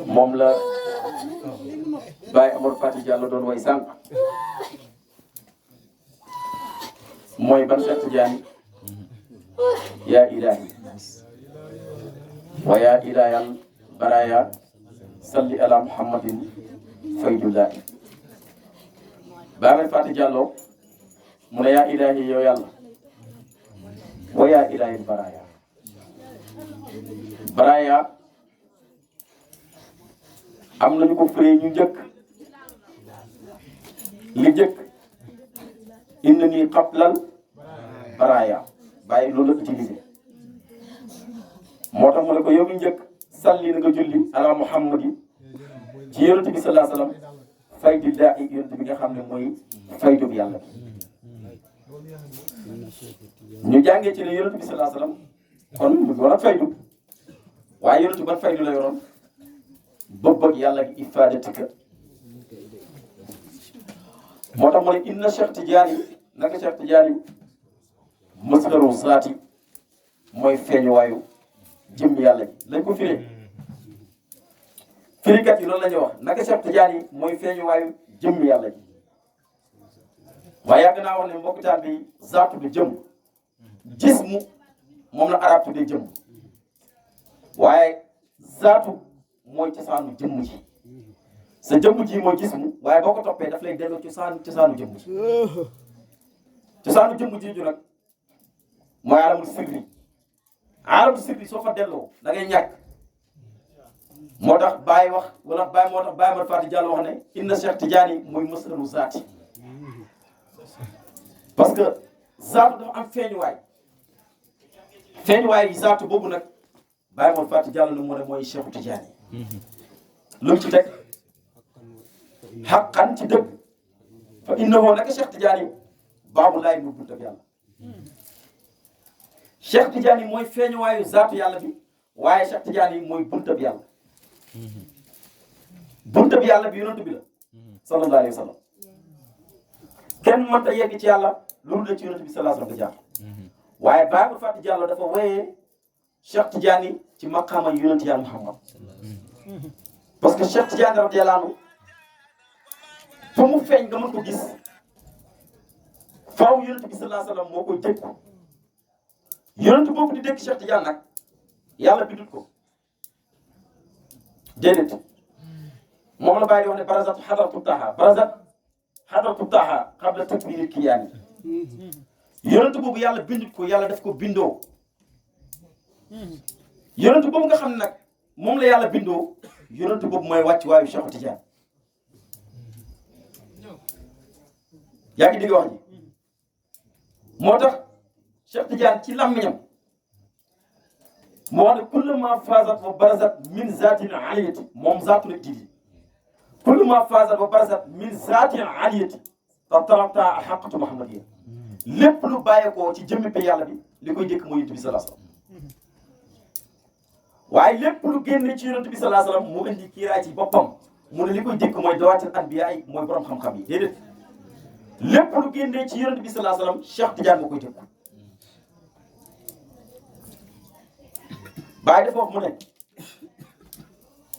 moom la Baye Amar Fati Diallo doon way sànq mooy ban Cheikh Tidiane yaa ilahi wa yaa ilahal baraya salli ala muhammadin faydullahi Baye Amar Fati Diallo mu ne yaa ilahi yow yàlla wa yaa ilahil baraya am nañu ko fëree ñu njëkk li njëkk indi nii xablal baraya bàyyi loolu la utilisé moo tax mu ne ko yow mi njëkk salli na nga julli ala muhammadi ci yonent bi sallallahu alayhi wasallam faydillaahi yonent bi nga xam ne mooy faydu bi yàlla ñu jàngee ci ne yonent bi sallallahu alayhi wasallam kon mu ngi war a faydu waaye yonent ban faydu la yoroon bëgg yàlla gi ifaadatika moo tax mu ne inna Cheikh Tidiane naka Cheikh Tidiane masdaru zaati mooy feeñuwaayu jëm yàlla gi lañ ko firee firikat yi loolu la ñuy wax naka Cheikh Tidiane mooy feeñuwaayu jëm yàlla gi waaye yàgg naa wax ne mbokk taal bi zaatu bi jëm jismu moom la arab tuddee jëm waaye zaatu mooy cosaanu jëmm ji sa jëmm ji mooy jismu waaye boo ko toppee daf lay delloo cosaanu jëmm ji cosaanu jëmm ji ju nag mooy alamul sirri soo fa delloo da ngay ñàkk moo tax Baye wax wala Baye moo tax Baye Amar Fati Diallo wax ne inna Cheikh Tidiane mooy masalu zaati parce que zaatu dafa am feeñuwaay yi zaatu boobu nag Baye Amar Fati Diallo mu ne mooy Cheikh Tidiane lu mu ci teg xaqan ci dëgg fa innahu naka Cheikh Tidiane baabu laay mu buntab yàlla Cheikh Tidiane mooy feeñuwaayu zaatu yàlla bi waaye Cheikh Tidiane mooy buntab yàlla buntab yàlla bi yonent bi la sallallahu alayhi wa sallam kenn mënta yegg ci yàlla loolu la ci yonent bi sallallahu alayhi wa sallam jaar waaye Baye Amar Fati Diallo dafa woyee Cheikh Tidiane ci maqaama yonent yàlla Muhammad parce que Cheikh Tidiane radiyallahu anhu fa mu feeñ nga mën ko gis faaw yonent bi sallallahu alayhi wa sallam moo koy dégg yonent boobu di dégg Cheikh Tidiane nag yàlla bindut ko déedéet moom la bàyyi di wax ne barazat xadaratu taha qabla takbiril kiyaani yonent boobu yàlla bindut ko yàlla daf ko bindoo yonent boobu nga xam ne nag moom la yàlla bindoo yonent boobu mooy wàcc waayu Cheikh Tidiane yaa ngi dégg wax ji moo tax Cheikh Tidiane ci làmmiñam moo wax ne kullu ma faazat wa barazat min zaatin aliyati moom zaatu la didi kullu ma faazat wa barazat min zaatin aliyati te tarabta alxaqatu muhammadiya lépp lu bàyyeekoo ci jëmmi pe yàlla bi li koy jëkk mooy yonent bi sallallahu alayhi wasallam waaye lépp lu génne ci yonent bi sallallahu alayhi wasallam mu indi kiiraay ci boppam mu ne li koy jëkk mooy dawaatil anbiya yi mooy borom xam-xam yi déedéet lépp lu génnee ci yonent bi sallallahu alayhi wasallam Cheikh Tidiane moo koy jëkk bàyyi dafa wax mu ne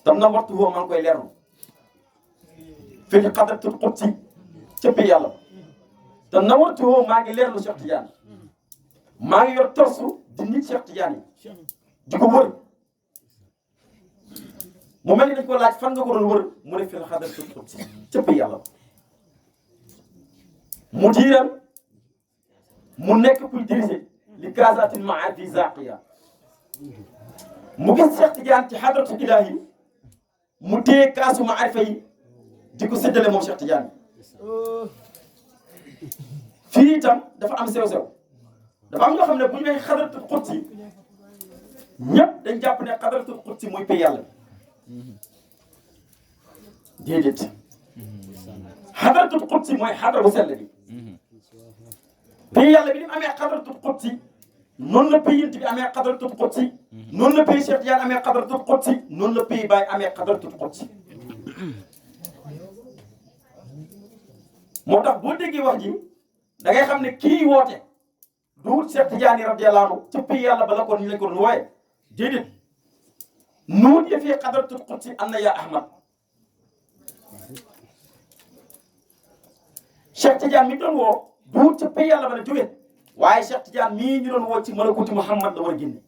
tam na waxtu woo maa ngi koy leerlu fi ñu xadratul qudsi cëpp yàlla te na waxtu woo maa ngi leerlu Cheikh Tidiane maa ngi yor torsu di nit Cheikh Tidiane yi di ko wër mu mel ni dañ ko laaj fan nga ko doon wër mu ne fi ñu xadratul qudsi cëpp yàlla mu diiram mu nekk kuy diriger li kasatin maati zaqiya mu gis Cheikh Tidiane ci xadratu ilaahi mu téye kaasu maarifa yi di ko séddale moom Cheikh Tidiane fii itam dafa am sew-sew dafa am ñoo xam ne bu ñu waxee xadratul qudsi ñëpp dañ jàpp ne xadratul qudsi mooy pay yàlla déedéet xadratul qudsi mooy xadra bu sell bi pay yàlla bi ni mu amee xadratul qudsi noonu la pay yonent bi amee xadratul qudsi noonu la pay Cheikh Tidiane amee xadratul qudsi noonu la pay Baye amee xadratul qudsi moo tax boo déggee wax ji da ngay xam ne kii woote du wut Cheikh Tidiane radiyallahu anhu ca pay yàlla ba la ko ni lañ ko doon wooye déedéet nuudiya fii hadratil qudsi anna ya Ahmad Cheikh Tidiane mi doon woo duut ca pay yàlla ba la jógee waaye Cheikh Tidiane mii ñu doon woo ci malakuti Muhammad la war a génne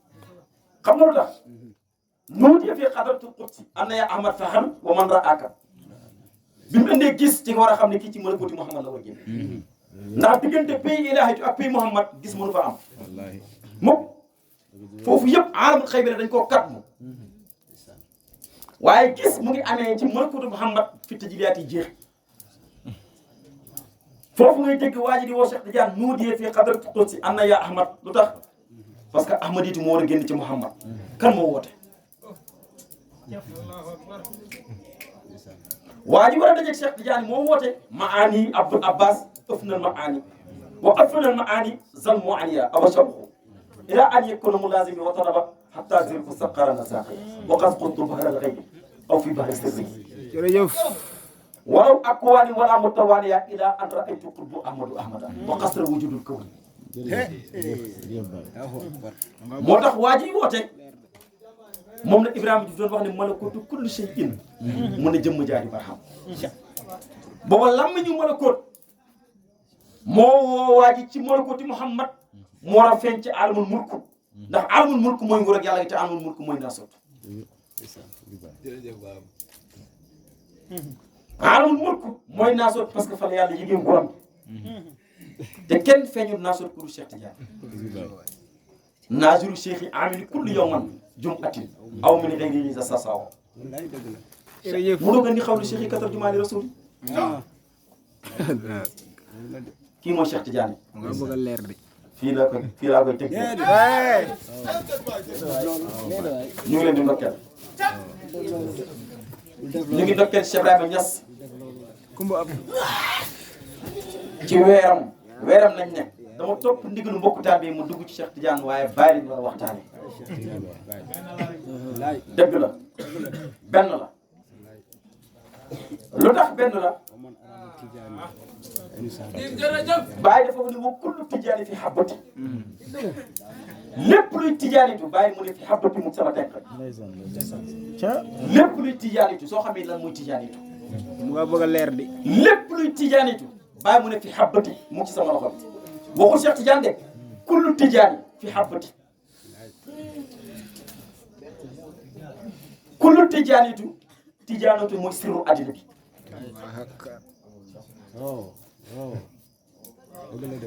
xam nga lu tax nuudiya fii hadratil qudsi anna ya Ahmad faham wa man ra'aka bi mu indee gis ci nga war a xam ne kii ci malakuti Muhammad la war a génne ndax diggante pays ilaahi ak pays Muhammad gis mënu fa am mukk foofu yëpp aalamul xëy bi dañ koo kat mu waaye gis mu ngi amee ci malakutu Muhammad fi tajliyaat yi jeex foofu ngay dégg waa ji di woo Cheikh Tidiane nuudiya fii hadratil qudsi anna ya Ahmad lu tax parce que Ahmad itu moo war a génn ci Muhammad kan moo woote waa ji war a dajeeg Cheikh Tidiane moo woote maani Abdul Abbas ëfnal maani wa ëfnal maani zal muaniya aba shabhu ila an yakuna mulazimi wa talaba hatta zirku saqarana saqi wa qad qultu bahra al-ghayb aw fi bahri sirri jërëjëf walaw akwaani wala mutawaliya ila an ra'aytu qutbu ahmadu ahmada wa qasra wujudul kawn moo tax waa ji woote moom la Ibrahima Diouf doon wax ne malakutu kulli shay'in mën a jëmm jaari barham booba lammiñu malakut moo woo waa ji ci malakuti Muhammad mu war a feeñ ci alamul mulku ndax alamul mulku mooy nguur ak yàlla gi te alamul mulku mooy naasut alamul mulku mooy naasut parce que fa la yàlla yëgee nguuram te kenn feeñul naasut ku du Cheikh Tidiane naazuru cheikh yi amini kulli yawman jum'atin aw min ghayrihi za sasaw mu doog a ni xawlu cheikh yi katar jumaali rasul kii mooy Cheikh Tidiane nga bëgg a leer de fii laa koy teg ñu ngi leen di ndokkeel ñu ngi ndokkeel Cheikh Ibrahima Niass ci weeram nañ ne dama topp ndigalu mbokku taal bi mu dugg ci Cheikh Tidiane waaye bàyyi lañ war a waxtaane dëgg la benn la lu tax benn la bàyyi dafa mu ne wa kullu tijaani fi xabbati lépp luy tijaanitu bàyyi mu ne fi xabbati mu sama tenk lépp luy tijaanitu soo xamee lan muy tijaanitu mu nga bëgg a leer di lépp luy tijaanitu bàyyi mu ne fi xabbati mu ci sama loxo waxul Cheikh Tidiane de kullu tijaani fi xabbati kullu tijaanitu tijaanatu mooy sirru addina bi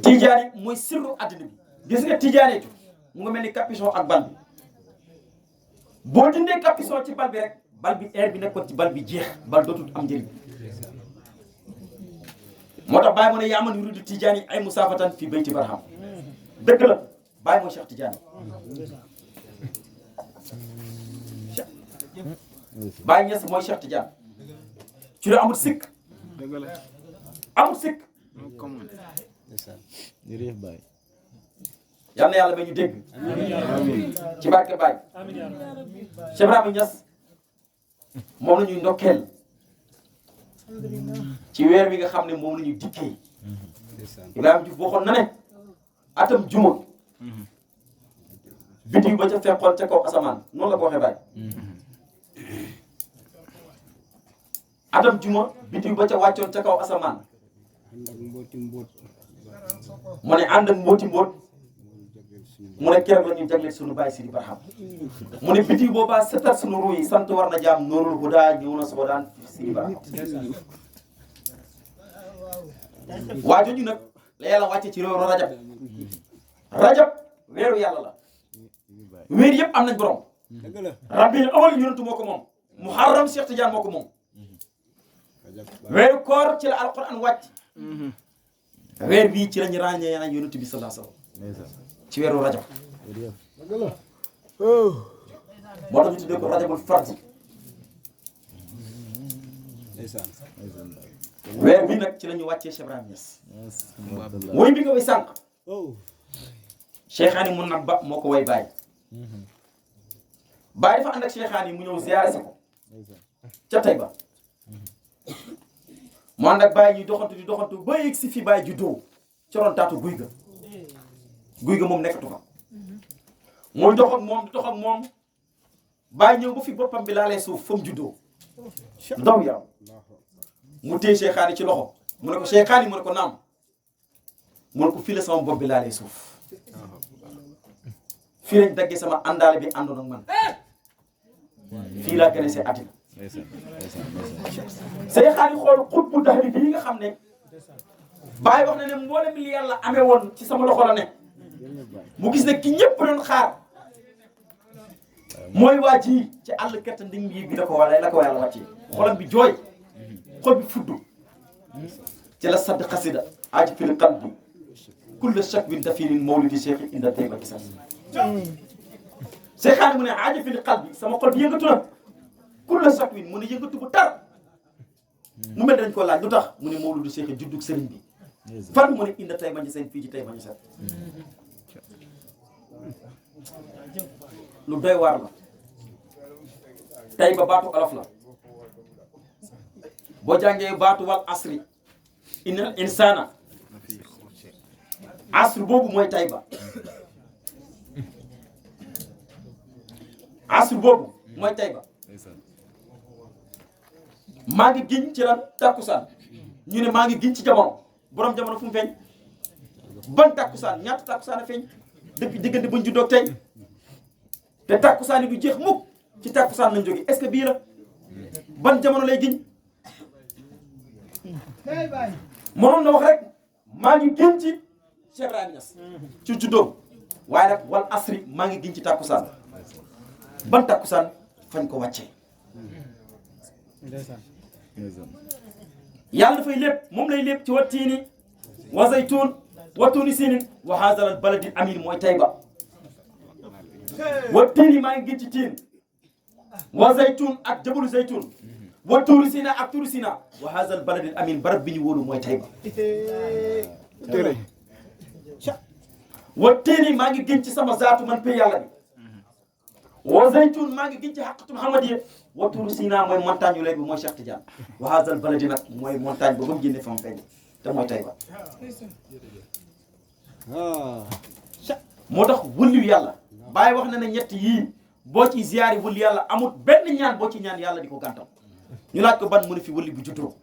tijaani mooy sirru addina bi gis nga tijaanitu mu nga mel ni capuchon ak bal bi boo dindee capuchon ci bal bi rek bal bi air bi nekkoon ci bal bi jeex bal dootul am njëriñ moo tax bàyyi mu ne yaa man yuridu tijaani ay musaafatan fi bayti barham dëgg la bàyyi mooy Cheikh Tidiane Baye Niass mooy Cheikh Tidiane ci la amul sikk amul sikk yal na yàlla ba ñu dégg ci barke Baye Cheikh Ibrahima Niass moom la ñuy ndokkeel ci weer wi nga xam ne moom la ñuy dikkee Ibrahima Diouf waxoon na ne atam juma biddiw ba ca fekkoon ca kaw asamaan noonu la ko waxee Baye atam juma biddiw ba ca wàccoon ca kaw asamaan mu ne ànd ak mbooti mboot mu ne keroog la ñuy jagleel sunu Baye Sidi Barham mu ne biddiw boobaa setal sunu ruu yi sant war na jaam noorul hudaa ñëw na soo daan Sidi Barham waa jooju nag la yàlla wàcce ci réewu rajab weeru yàlla la weer yëpp am nañ borom rabiul awwal yonentu moo ko moom muharram Cheikh Tidiane moo ko moom weeru koor ci la alquran wàcc weer bii ci lañu ràññee nañ yonentu bi sallallahu alayhi wasallam ci weeru rajab moo tax ñu tuddee ko rajabul fardi weer bii nag ci la ñu wàccee Cheikh Ibrahima Niass woy bi nga way sànq Cheikhaani mu nag ba moo ko way Baye Baye dafa ànd ak Cheikhaani mu ñëw ziyaare si ko ca Taïba mu ànd ak Baye ñuy doxantu di doxantu ba yegg si fi Baye juddoo ca ron taatu guy ga moom nekkatu fa muy dox ak moom di dox ak moom Baye ñëw ba fi boppam bi laalee suuf fa mu juddoo ndaw yaram mu téye Cheikhaani ci loxo mu ne ko Cheikhaani mu ne ko naam mu ne ko fii la sama bopp bi laalee suuf fii lañ daggee sama àndaale bi àndoon ak man fii laa gën a see àddina Cheikhaani xool xutbu dahri bii nga xam ne Baye wax na ne mboolem li yàlla amee woon ci sama loxo la ne mu gis ne ki ñëpp doon xaar mooy waa ji ci àll kerte nding bi la ko yàlla wàccee xolam bi jooy xol bi fuddu ci la sadd xasida aji fil qalbi kulla shakwin dafinin mawlidi cheikh inda tayba isas Cheikhaani mu ne aji fil qalbi sama xol bi yëngatu na kulla shakwin mu ne yëngatu bu tar mu mel dañ ko laaj lu tax mu ne mawlidi cheikh juddug sëriñ bi fan mu ne inda tayba seen fii ci tayba isas lu doy waar la tayba baatu olof la boo jàngee baatu wal asri innal insana asr boobu mooy tayba asr boobu mooy tayba maa ngi giñ ci lan takkusaan ñu ne maa ngi giñ ci jamono borom jamono fu mu feeñ ban takkusaan ñaata takkusaan a feeñ depuis diggante buñ juddoo tey te takkusaan yi du jeex mukk ci takkusaan lañ jóge est-ce que bii la ban jamono lay giñ mënoon na wax rek maa ngi giñ ci Cheikh Ibrahima Niass ci juddoom waaye nag wal asri maa ngi giñ ci takkusaan ban takkusaan fañ ko wàccee yàlla dafay lépp moom lay lépp ci wa tiini wa zaytuun wa tuuni sinin wa haazal al baladi amin mooy Tayba wa tiini maa ngi giñ ci tiin wa zaytuun ak jabalu zaytuun wa tuuri sina ak tuuri sina wa haazal baladi amin barab bi ñu wóolu mooy Tayba wa tiini maa ngi giñ ci sama zaatu man pay yàlla bi wa zaytuun maa ngi giñ ci xaqatu Muhammadiyya wa tuuri sina mooy montagne yu lay bi mooy Cheikh Tidiane wa haazal baladi nag mooy montagne ba ba mu génne fa mu feeñ te mooy Tayba moo tax wëlliw yàlla Baye wax na ne ñett yii boo ci ziyaari wëlli yàlla amul benn ñaan boo ci ñaan yàlla di ko gàntam ñu laaj ko ban mu ne fi wëlli bu juddoo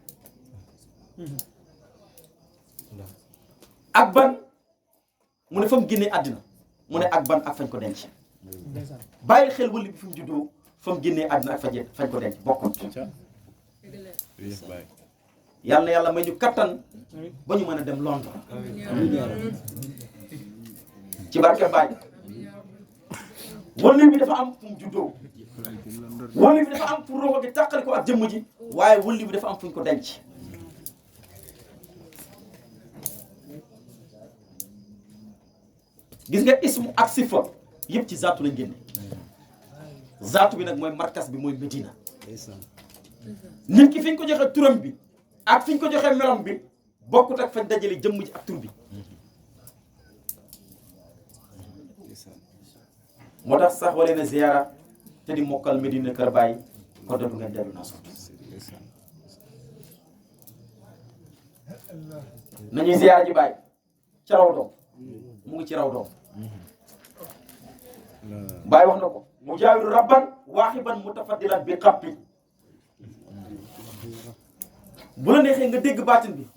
ak ban mu ne fa mu génnee àddina mu ne ak ban ak fañ ko denc bàyyi xel wëlli bi fi mu juddoo fa mu génnee àddina ak fañ ko denc bokkul yàlla na yàlla may ñu kattan ba ñu mën a dem Londres ci barke Baye wëlli bi dafa am fu mu juddoo wëlli bi dafa am fu roxo gi tàqali ko ak jëmm ji waaye wëlli bi dafa am fu ñu ko denc gis nga ismu ak sifa yëpp ci zaatu lañ génne zaatu bi nag mooy markas bi mooy Medina nit ki fi ñu ko joxe turam bi ak fi ñu ko joxe melom bi bokkut ak fañ dajale jëmm ji ak tur bi moo tax sax wala na ziyaara te di mokkal Medina Kër Baye ko def ngeen dellu naa sot nañuy ziyaara ji Baye ci raw doom mu ngi ci raw doom Baye wax na ko mu jaawiru rabban waaxiban mutafaddilan bi xappi bu la neexee nga dégg baatin bi